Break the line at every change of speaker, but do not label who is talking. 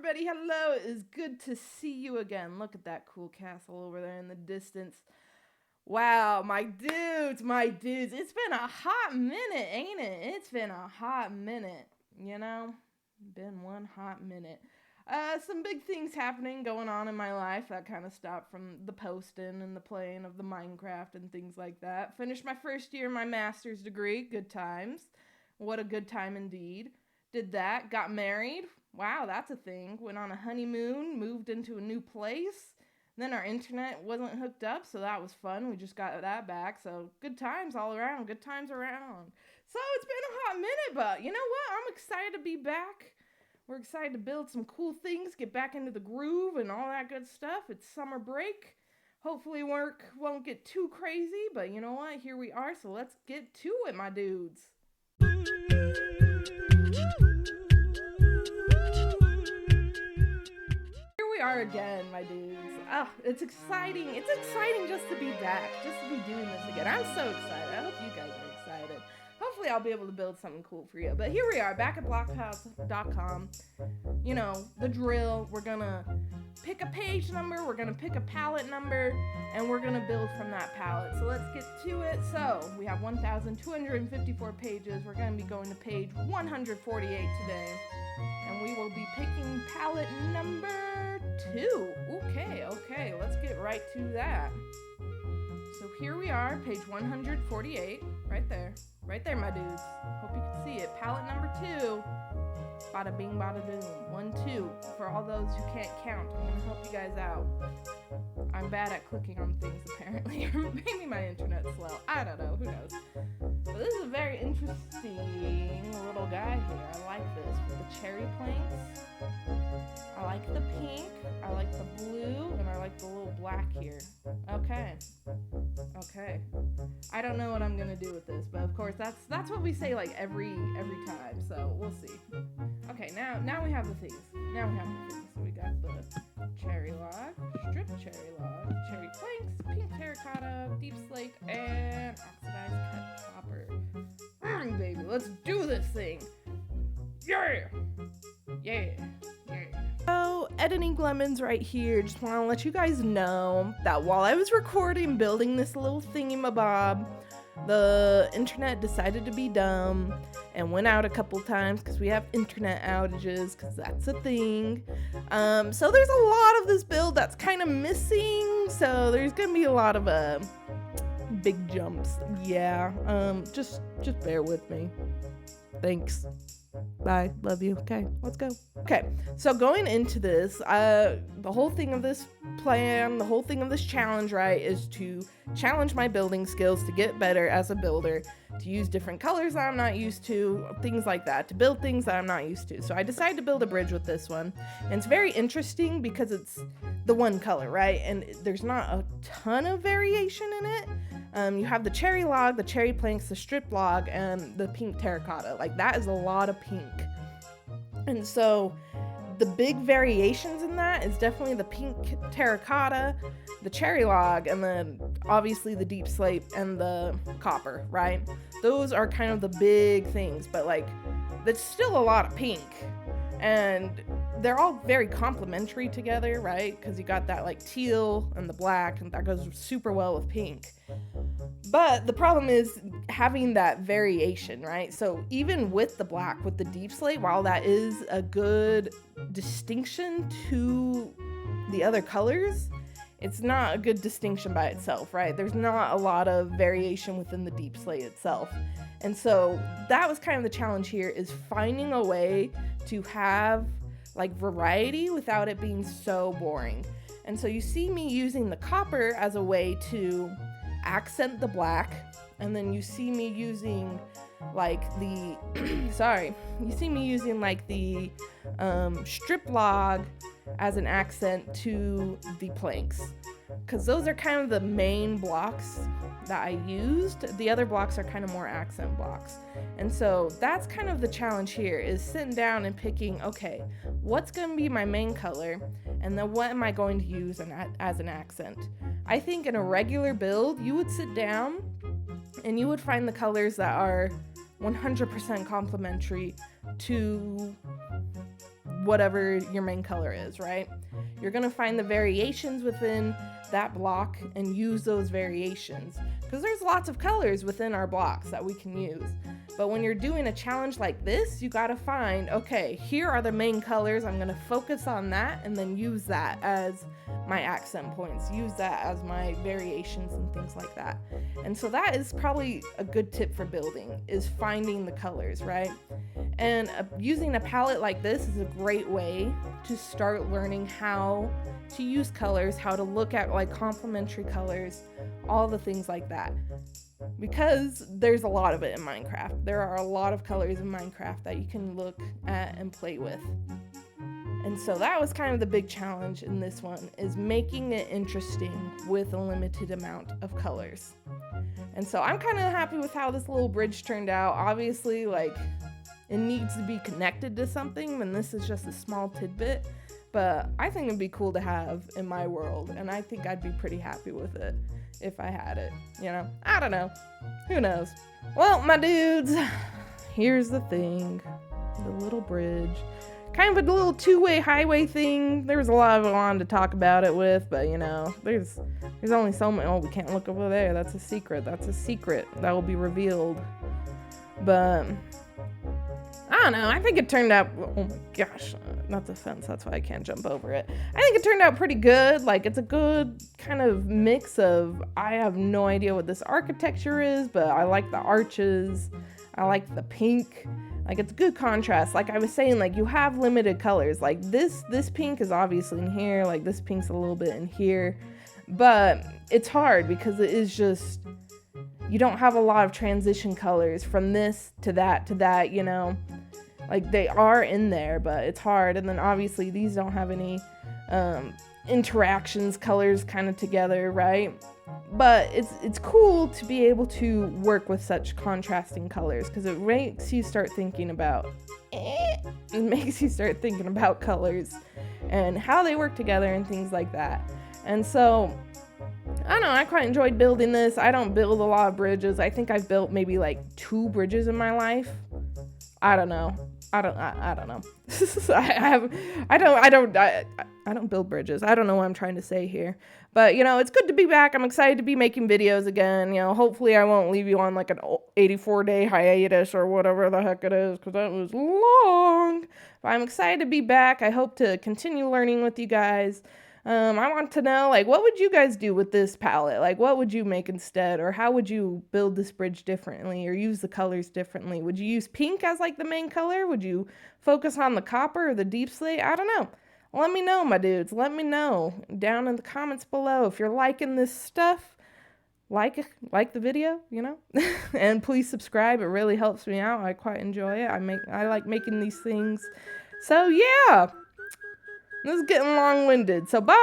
everybody, hello. It is good to see you again. Look at that cool castle over there in the distance. Wow, my dudes, it's been a hot minute, ain't it? It's been a hot minute, been one hot minute. Some big things happening going on in my life that kind of stopped from the posting and the playing of the Minecraft and things like that. Finished my first year of my master's degree, good times. What a good time indeed. Did that, got married. Wow, that's a thing. Went on a honeymoon, moved into a new place. Then our internet wasn't hooked up, so that was fun. We just got that back. So good times all around, good times around. So it's been a hot minute, but you know what? I'm excited to be back. We're excited to build some cool things, get back into the groove and all that good stuff. It's summer break. Hopefully work won't get too crazy, but you know what? Here we are, so let's get to it, my dudes. We are again, my dudes. Oh, it's exciting. It's exciting just to be back, just to be doing this again. I'm so excited. I hope you guys are excited. Hopefully I'll be able to build something cool for you. But here we are, back at blockhouse.com. You know, the drill. We're gonna pick a page number, we're gonna pick a palette number, and we're gonna build from that palette. So let's get to it. So we have 1,254 pages. We're gonna be going to page 148 today. And we will be picking palette number 2. Okay, let's get right to that. So here we are, page 148, right there, my dudes. Hope you can see it. Palette number 2. Bada bing, bada boom. 1, 2. For all those who can't count, I'm gonna help you guys out. I'm bad at clicking on things, apparently. Maybe my internet's slow. I don't know. Who knows? But this is a very interesting little guy here. I like this with the cherry planks. I like the pink. I like the blue, and I like the little black here. Okay. I don't know what I'm gonna do with this, but of course that's what we say like every time. So we'll see. Okay, now we have the things. So we got the cherry log, strip cherry log, cherry planks, pink terracotta, deep slate, and oxidized cut copper. Baby, let's do this thing. Yeah. So, editing lemons right here. Just want to let you guys know that while I was recording, building this little thingy-mabob, the internet decided to be dumb and went out a couple times because we have internet outages because that's a thing. So there's a lot of this build that's kind of missing. So there's gonna be a lot of big jumps. Yeah. Just bear with me. Thanks. Bye. Love you. Okay, let's go. Okay, so going into this, the whole thing of this plan, the whole thing of this challenge, right, is to challenge my building skills, to get better as a builder, to use different colors that I'm not used to, things like that, to build things that I'm not used to. So I decided to build a bridge with this one, and it's very interesting because it's the one color, right, and there's not a ton of variation in it. You have the cherry log, the cherry planks, the strip log, and the pink terracotta. Like, that is a lot of pink. And so the big variations in that is definitely the pink terracotta, the cherry log, and then obviously the deep slate and the copper, right? Those are kind of the big things, but like, that's still a lot of pink. And they're all very complementary together, right? Because you got that like teal and the black, and that goes super well with pink. But the problem is having that variation, right? So even with the black, with the deep slate, while that is a good distinction to the other colors, it's not a good distinction by itself, right? There's not a lot of variation within the deep slate itself. And so that was kind of the challenge here, is finding a way to have like variety without it being so boring. And so you see me using the copper as a way to accent the black, and then you see me using like the strip log as an accent to the planks, because those are kind of the main blocks that I used. The other blocks are kind of more accent blocks. And so that's kind of the challenge here, is sitting down and picking, okay, what's going to be my main color, and then what am I going to use as an accent. I think in a regular build, you would sit down and you would find the colors that are 100% complementary to whatever your main color is, right? You're gonna find the variations within that block and use those variations, because there's lots of colors within our blocks that we can use. But when you're doing a challenge like this, you gotta find, okay, here are the main colors, I'm gonna focus on that and then use that as my accent points, use that as my variations and things like that. And so that is probably a good tip for building, is finding the colors, right? And using a palette like this is a great way to start learning how to use colors, how to look at like complementary colors, all the things like that. Because there's a lot of it in Minecraft. There are a lot of colors in Minecraft that you can look at and play with. And so that was kind of the big challenge in this one, is making it interesting with a limited amount of colors. And so I'm kind of happy with how this little bridge turned out. Obviously, like, it needs to be connected to something, and this is just a small tidbit. But I think it'd be cool to have in my world, and I think I'd be pretty happy with it if I had it, you know? I don't know. Who knows? Well, my dudes, here's the thing. The little bridge. Kind of a little two-way highway thing. There was a lot of it I wanted to talk about it with, but, you know, there's only so many. Oh, we can't look over there. That's a secret. That's a secret that will be revealed. But I don't know. I think it turned out, oh my gosh, that's a fence. That's why I can't jump over it. I think it turned out pretty good. Like, it's a good kind of mix of, I have no idea what this architecture is, but I like the arches. I like the pink. Like, it's a good contrast. Like I was saying, like, you have limited colors. Like, this pink is obviously in here. Like, this pink's a little bit in here. But it's hard because it is just, you don't have a lot of transition colors from this to that, you know? Like, they are in there, but it's hard. And then obviously these don't have any interactions, colors kind of together, right? But it's cool to be able to work with such contrasting colors, because it makes you start thinking about colors and how they work together and things like that. And so I don't know, I quite enjoyed building this. I don't build a lot of bridges. I think I've built maybe like 2 bridges in my life. I don't know. I don't know. I don't build bridges. I don't know what I'm trying to say here. But, you know, it's good to be back. I'm excited to be making videos again. You know, hopefully I won't leave you on like an 84-day hiatus or whatever the heck it is, because that was long. But I'm excited to be back. I hope to continue learning with you guys. I want to know, like, what would you guys do with this palette? Like, what would you make instead? Or how would you build this bridge differently or use the colors differently? Would you use pink as, like, the main color? Would you focus on the copper or the deep slate? I don't know. Let me know, my dudes. Let me know down in the comments below. If you're liking this stuff, like the video, you know? And please subscribe. It really helps me out. I quite enjoy it. I like making these things. So, yeah. This is getting long-winded, so bye!